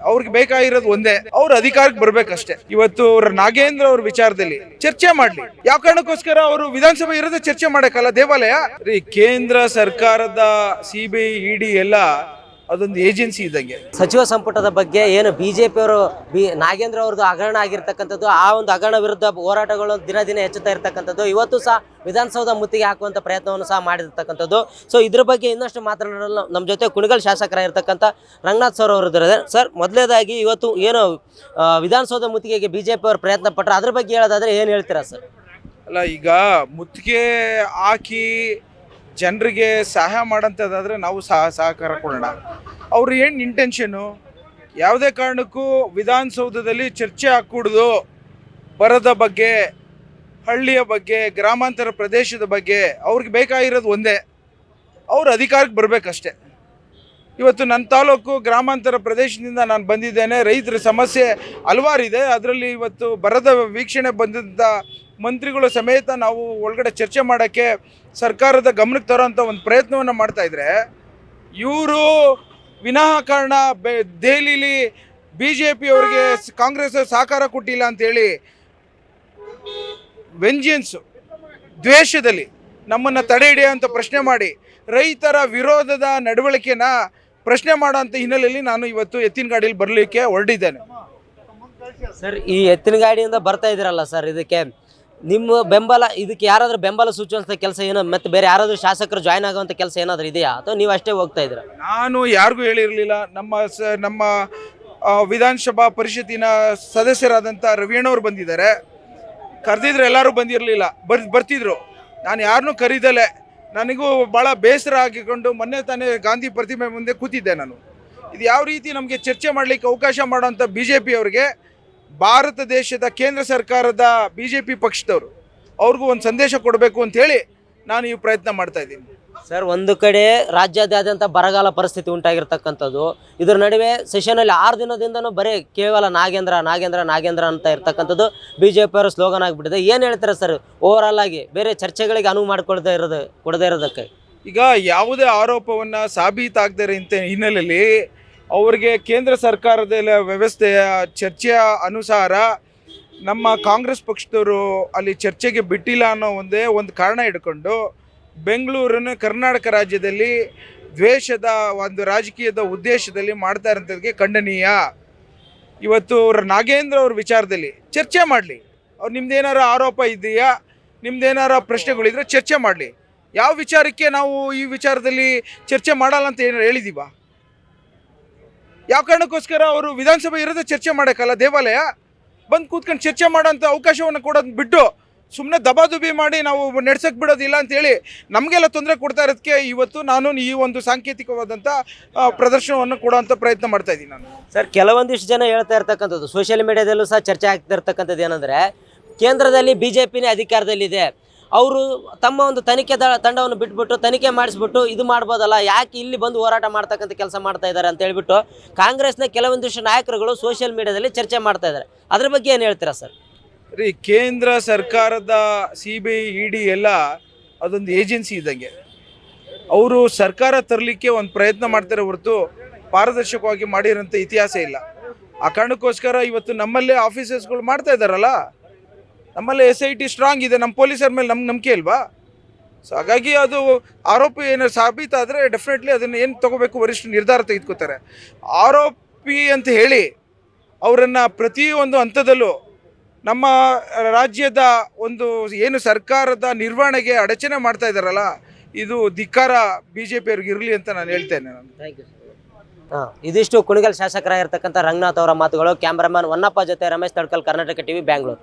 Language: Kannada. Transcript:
ಅವ್ರಿಗೆ ಬೇಕಾಗಿರೋದು ಒಂದೇ, ಅವ್ರ ಅಧಿಕಾರಕ್ಕೆ ಬರ್ಬೇಕಷ್ಟೇ. ಇವತ್ತು ನಾಗೇಂದ್ರ ಅವ್ರ ವಿಚಾರದಲ್ಲಿ ಚರ್ಚೆ ಮಾಡ್ಲಿ. ಯಾವ ಕಾರಣಕ್ಕೋಸ್ಕರ ಅವರು ವಿಧಾನಸಭೆ ಇರೋದೇ ಚರ್ಚೆ ಮಾಡಕ್ಕಲ್ಲ, ದೇವಾಲಯ ರೀ. ಕೇಂದ್ರ ಸರ್ಕಾರದ CBI ED ಎಲ್ಲ ಅದೊಂದು ಏಜೆನ್ಸಿ ಇದ್ದಂಗೆ. ಸಚಿವ ಸಂಪುಟದ ಬಗ್ಗೆ ಏನು ಬಿಜೆಪಿ ಅವರು ನಾಗೇಂದ್ರ ಅವ್ರದ್ದು ಹಗರಣ ಆಗಿರ್ತಕ್ಕಂಥದ್ದು, ಆ ಒಂದು ಹಗರಣ ವಿರುದ್ಧ ಹೋರಾಟಗಳು ದಿನ ದಿನ ಹೆಚ್ಚುತ್ತಾ ಇರ್ತಕ್ಕಂಥದ್ದು, ಇವತ್ತು ಸಹ ವಿಧಾನಸೌಧ ಮುತ್ತಿಗೆ ಹಾಕುವಂಥ ಪ್ರಯತ್ನವನ್ನು ಸಹ ಮಾಡಿರ್ತಕ್ಕಂಥದ್ದು. ಸೊ ಇದ್ರ ಬಗ್ಗೆ ಇನ್ನಷ್ಟು ಮಾತನಾಡಲು ನಮ್ಮ ಜೊತೆ ಕುಣಿಗಲ್ ಶಾಸಕರಾಗಿರ್ತಕ್ಕಂಥ ರಂಗನಾಥ್ ಸರ್ ಅವರು ಇದ್ದಾರೆ. ಸರ್, ಮೊದಲನೇದಾಗಿ ಇವತ್ತು ಏನು ವಿಧಾನಸೌಧ ಮುತ್ತಿಗೆಗೆ ಬಿಜೆಪಿ ಅವರು ಪ್ರಯತ್ನ ಪಟ್ಟರು, ಅದ್ರ ಬಗ್ಗೆ ಹೇಳೋದಾದ್ರೆ ಏನು ಹೇಳ್ತೀರಾ ಸರ್? ಅಲ್ಲ, ಈಗ ಮುತ್ತಿಗೆ ಹಾಕಿ ಜನರಿಗೆ ಸಹಾಯ ಮಾಡೋಂಥದ್ದಾದರೆ ನಾವು ಸಹಕಾರ ಕೊಡೋಣ. ಅವ್ರು ಏನು ಇಂಟೆನ್ಷನು, ಯಾವುದೇ ಕಾರಣಕ್ಕೂ ವಿಧಾನಸೌಧದಲ್ಲಿ ಚರ್ಚೆ ಹಾಕೂಡ್ದು. ಬರದ ಬಗ್ಗೆ, ಹಳ್ಳಿಯ ಬಗ್ಗೆ, ಗ್ರಾಮಾಂತರ ಪ್ರದೇಶದ ಬಗ್ಗೆ ಅವ್ರಿಗೆ ಬೇಕಾಗಿರೋದು ಒಂದೇ, ಅವ್ರ ಅಧಿಕಾರಕ್ಕೆ ಬರಬೇಕಷ್ಟೆ. ಇವತ್ತು ನನ್ನ ತಾಲೂಕು ಗ್ರಾಮಾಂತರ ಪ್ರದೇಶದಿಂದ ನಾನು ಬಂದಿದ್ದೇನೆ. ರೈತರ ಸಮಸ್ಯೆ ಹಲವಾರಿದೆ. ಅದರಲ್ಲಿ ಇವತ್ತು ಬರದ ವೀಕ್ಷಣೆ ಬಂದಿದ್ದ ಮಂತ್ರಿಗಳು ಸಮೇತ ನಾವು ಒಳಗಡೆ ಚರ್ಚೆ ಮಾಡೋಕ್ಕೆ ಸರ್ಕಾರದ ಗಮನಕ್ಕೆ ತರೋಂಥ ಒಂದು ಪ್ರಯತ್ನವನ್ನು ಮಾಡ್ತಾಯಿದ್ರೆ, ಇವರು ವಿನಾಕಾರಣ ದೆಹಲಿಲಿ BJP ಅವ್ರಿಗೆ ಕಾಂಗ್ರೆಸ್ ಸಹಕಾರ ಕೊಟ್ಟಿಲ್ಲ ಅಂಥೇಳಿ ವೆಂಜಿಯನ್ಸು, ದ್ವೇಷದಲ್ಲಿ ನಮ್ಮನ್ನು ತಡೆ ಹಿಡಿಯೋಂಥ ಪ್ರಶ್ನೆ ಮಾಡಿ ರೈತರ ವಿರೋಧದ ನಡವಳಿಕೆನ ಪ್ರಶ್ನೆ ಮಾಡೋಂಥ ಹಿನ್ನೆಲೆಯಲ್ಲಿ ನಾನು ಇವತ್ತು ಎತ್ತಿನ ಗಾಡಿಯಲ್ಲಿ ಬರಲಿಕ್ಕೆ ಹೊರಟಿದ್ದೇನೆ. ಸರ್, ಈ ಎತ್ತಿನ ಗಾಡಿಯಿಂದ ಬರ್ತಾ ಇದ್ದೀರಲ್ಲ ಸರ್, ಇದಕ್ಕೆ ನಿಮ್ಮ ಬೆಂಬಲ, ಇದಕ್ಕೆ ಯಾರಾದರೂ ಬೆಂಬಲ ಸೂಚಿಸುವಂಥ ಕೆಲಸ ಏನೋ, ಮತ್ತು ಬೇರೆ ಯಾರಾದರೂ ಶಾಸಕರು ಜಾಯ್ನ್ ಆಗುವಂಥ ಕೆಲಸ ಏನಾದರೂ ಇದೆಯಾ, ಅಥವಾ ನೀವು ಅಷ್ಟೇ ಹೋಗ್ತಾ ಇದ್ದೀರಾ? ನಾನು ಯಾರಿಗೂ ಹೇಳಿರಲಿಲ್ಲ. ನಮ್ಮ ವಿಧಾನಸಭಾ ಪರಿಷತ್ತಿನ ಸದಸ್ಯರಾದಂಥ ರವಿಯಣ್ಣವ್ರು ಬಂದಿದ್ದಾರೆ. ಕರೆದಿದ್ರು, ಎಲ್ಲರೂ ಬಂದಿರಲಿಲ್ಲ, ಬರ್ತಿದ್ರು. ನಾನು ಯಾರನ್ನೂ ಕರೀದಲೆ ನನಗೂ ಭಾಳ ಬೇಸರ ಆಗಿಕೊಂಡು ಮೊನ್ನೆ ತಾನೇ ಗಾಂಧಿ ಪ್ರತಿಮೆ ಮುಂದೆ ಕೂತಿದ್ದೆ ನಾನು. ಇದು ಯಾವ ರೀತಿ ನಮಗೆ ಚರ್ಚೆ ಮಾಡಲಿಕ್ಕೆ ಅವಕಾಶ ಮಾಡೋಂಥ BJP ಅವ್ರಿಗೆ, ಭಾರತ ದೇಶದ ಕೇಂದ್ರ ಸರ್ಕಾರದ BJP ಪಕ್ಷದವರು ಅವ್ರಿಗೂ ಒಂದು ಸಂದೇಶ ಕೊಡಬೇಕು ಅಂಥೇಳಿ ನಾನು ಈ ಪ್ರಯತ್ನ ಮಾಡ್ತಾ ಇದ್ದೀನಿ. ಸರ್, ಒಂದು ಕಡೆ ರಾಜ್ಯಾದ್ಯಂತ ಬರಗಾಲ ಪರಿಸ್ಥಿತಿ ಉಂಟಾಗಿರ್ತಕ್ಕಂಥದ್ದು, ಇದರ ನಡುವೆ ಸೆಷನಲ್ಲಿ 6 ದಿನದಿಂದನೂ ಬರೀ ಕೇವಲ ನಾಗೇಂದ್ರ ನಾಗೇಂದ್ರ ನಾಗೇಂದ್ರ ಅಂತ ಇರ್ತಕ್ಕಂಥದ್ದು BJP ಅವರ ಸ್ಲೋಗನ್ ಆಗಿಬಿಟ್ಟಿದೆ. ಏನು ಹೇಳ್ತಾರೆ ಸರ್ ಓವರಾಲ್ ಆಗಿ, ಬೇರೆ ಚರ್ಚೆಗಳಿಗೆ ಅನುವು ಮಾಡಿಕೊಡದೇ ಇರೋದಕ್ಕೆ? ಈಗ ಯಾವುದೇ ಆರೋಪವನ್ನು ಸಾಬೀತಾಗದೇ ಇಂಥ ಹಿನ್ನೆಲೆಯಲ್ಲಿ ಅವ್ರಿಗೆ ಕೇಂದ್ರ ಸರ್ಕಾರದ ವ್ಯವಸ್ಥೆಯ ಚರ್ಚೆಯ ಅನುಸಾರ ನಮ್ಮ ಕಾಂಗ್ರೆಸ್ ಪಕ್ಷದವರು ಅಲ್ಲಿ ಚರ್ಚೆಗೆ ಬಿಟ್ಟಿಲ್ಲ ಅನ್ನೋ ಒಂದೇ ಒಂದು ಕಾರಣ ಇಟ್ಕೊಂಡು ಬೆಂಗಳೂರನ್ನು ಕರ್ನಾಟಕ ರಾಜ್ಯದಲ್ಲಿ ದ್ವೇಷದ ಒಂದು ರಾಜಕೀಯದ ಉದ್ದೇಶದಲ್ಲಿ ಮಾಡ್ತಾ ಇರೋಂಥದ್ದಕ್ಕೆ ಖಂಡನೀಯ. ಇವತ್ತು ನಾಗೇಂದ್ರ ಅವ್ರ ವಿಚಾರದಲ್ಲಿ ಚರ್ಚೆ ಮಾಡಲಿ. ಅವ್ರು ನಿಮ್ದೇನಾರ ಆರೋಪ ಇದೆಯಾ, ನಿಮ್ದೇನಾರ ಪ್ರಶ್ನೆಗಳಿದ್ರೆ ಚರ್ಚೆ ಮಾಡಲಿ. ಯಾವ ವಿಚಾರಕ್ಕೆ ನಾವು ಈ ವಿಚಾರದಲ್ಲಿ ಚರ್ಚೆ ಮಾಡಲ್ಲ ಅಂತ ಏನಾರು ಹೇಳಿದೀವ? ಯಾವ ಕಾರಣಕ್ಕೋಸ್ಕರ ಅವರು ವಿಧಾನಸಭೆ ಇರೋದೇ ಚರ್ಚೆ ಮಾಡೋಕ್ಕಲ್ಲ, ದೇವಾಲಯ ಬಂದು ಕೂತ್ಕೊಂಡು ಚರ್ಚೆ ಮಾಡೋಂಥ ಅವಕಾಶವನ್ನು ಕೊಡೋದು ಬಿಟ್ಟು ಸುಮ್ಮನೆ ದಬಾದುಬಿ ಮಾಡಿ ನಾವು ನಡೆಸೋಕ್ಕೆ ಬಿಡೋದಿಲ್ಲ ಅಂಥೇಳಿ ನಮಗೆಲ್ಲ ತೊಂದರೆ ಕೊಡ್ತಾ ಇರೋದಕ್ಕೆ ಇವತ್ತು ನಾನು ಈ ಒಂದು ಸಾಂಕೇತಿಕವಾದಂಥ ಪ್ರದರ್ಶನವನ್ನು ಕೊಡೋಂಥ ಪ್ರಯತ್ನ ಮಾಡ್ತಾ ಇದ್ದೀನಿ ನಾನು. ಸರ್, ಕೆಲವೊಂದಿಷ್ಟು ಜನ ಹೇಳ್ತಾ ಇರ್ತಕ್ಕಂಥದ್ದು, ಸೋಷಿಯಲ್ ಮೀಡಿಯಾದಲ್ಲೂ ಸಹ ಚರ್ಚೆ ಆಗ್ತಾ ಇರ್ತಕ್ಕಂಥದ್ದು ಏನಂದರೆ, ಕೇಂದ್ರದಲ್ಲಿ BJPನೇ ಅಧಿಕಾರದಲ್ಲಿದೆ, ಅವರು ತಮ್ಮ ಒಂದು ತನಿಖೆ ತಂಡವನ್ನು ಬಿಟ್ಬಿಟ್ಟು ತನಿಖೆ ಮಾಡಿಸ್ಬಿಟ್ಟು ಇದು ಮಾಡ್ಬೋದಲ್ಲ, ಯಾಕೆ ಇಲ್ಲಿ ಬಂದು ಹೋರಾಟ ಮಾಡ್ತಕ್ಕಂಥ ಕೆಲಸ ಮಾಡ್ತಾ ಇದ್ದಾರೆ ಅಂತ ಹೇಳ್ಬಿಟ್ಟು ಕಾಂಗ್ರೆಸ್ನ ಕೆಲವೊಂದಿಷ್ಟು ನಾಯಕರುಗಳು ಸೋಷಿಯಲ್ ಮೀಡಿಯಾದಲ್ಲಿ ಚರ್ಚೆ ಮಾಡ್ತಾ ಇದ್ದಾರೆ. ಅದ್ರ ಬಗ್ಗೆ ಏನು ಹೇಳ್ತೀರಾ ಸರ್? ರೀ, ಕೇಂದ್ರ ಸರ್ಕಾರದ CBI ED ಎಲ್ಲ ಅದೊಂದು ಏಜೆನ್ಸಿ ಇದ್ದಂಗೆ. ಅವರು ಸರ್ಕಾರ ತರಲಿಕ್ಕೆ ಒಂದು ಪ್ರಯತ್ನ ಮಾಡ್ತಾರೆ ಹೊರತು ಪಾರದರ್ಶಕವಾಗಿ ಮಾಡಿರೋಂಥ ಇತಿಹಾಸ ಇಲ್ಲ. ಆ ಕಾರಣಕ್ಕೋಸ್ಕರ ಇವತ್ತು ನಮ್ಮಲ್ಲೇ ಆಫೀಸರ್ಸ್ಗಳು ಮಾಡ್ತಾ ಇದ್ದಾರಲ್ಲ, ನಮ್ಮಲ್ಲೇ SIT ಸ್ಟ್ರಾಂಗ್ ಇದೆ, ನಮ್ಮ ಪೊಲೀಸರ ಮೇಲೆ ನಮ್ಗೆ ನಂಬಿಕೆ ಇಲ್ವಾ? ಸೊ ಹಾಗಾಗಿ ಅದು ಆರೋಪಿ ಏನಾದ್ರು ಸಾಬೀತಾದರೆ ಡೆಫಿನೆಟ್ಲಿ ಅದನ್ನು ಏನು ತೊಗೋಬೇಕು ವರಿಷ್ಠ ನಿರ್ಧಾರ ತೆಗೆದುಕೋತಾರೆ. ಆರೋಪಿ ಅಂತ ಹೇಳಿ ಅವರನ್ನು ಪ್ರತಿಯೊಂದು ಹಂತದಲ್ಲೂ ನಮ್ಮ ರಾಜ್ಯದ ಒಂದು ಏನು ಸರ್ಕಾರದ ನಿರ್ವಹಣೆಗೆ ಅಡಚಣೆ ಮಾಡ್ತಾ ಇದ್ದಾರಲ್ಲ, ಇದು ಧಿಕ್ಕಾರ BJP ಅವ್ರಿಗೆ ಇರಲಿ ಅಂತ ನಾನು ಹೇಳ್ತೇನೆ. Thank you. ಇದಿಷ್ಟು ಕುಣಿಗಲ್ ಶಾಸಕರಾಗಿರ್ತಕ್ಕಂಥ ರಂಗನಾಥ್ ಅವರ ಮಾತುಗಳು. ಕ್ಯಾಮ್ರಾಮನ್ ವನ್ನಪ್ಪ ಜೊತೆ ರಮೇಶ್ ತಡ್ಕಲ್, ಕರ್ನಾಟಕ TV, ಬ್ಯಾಂಗ್ಳೂರು.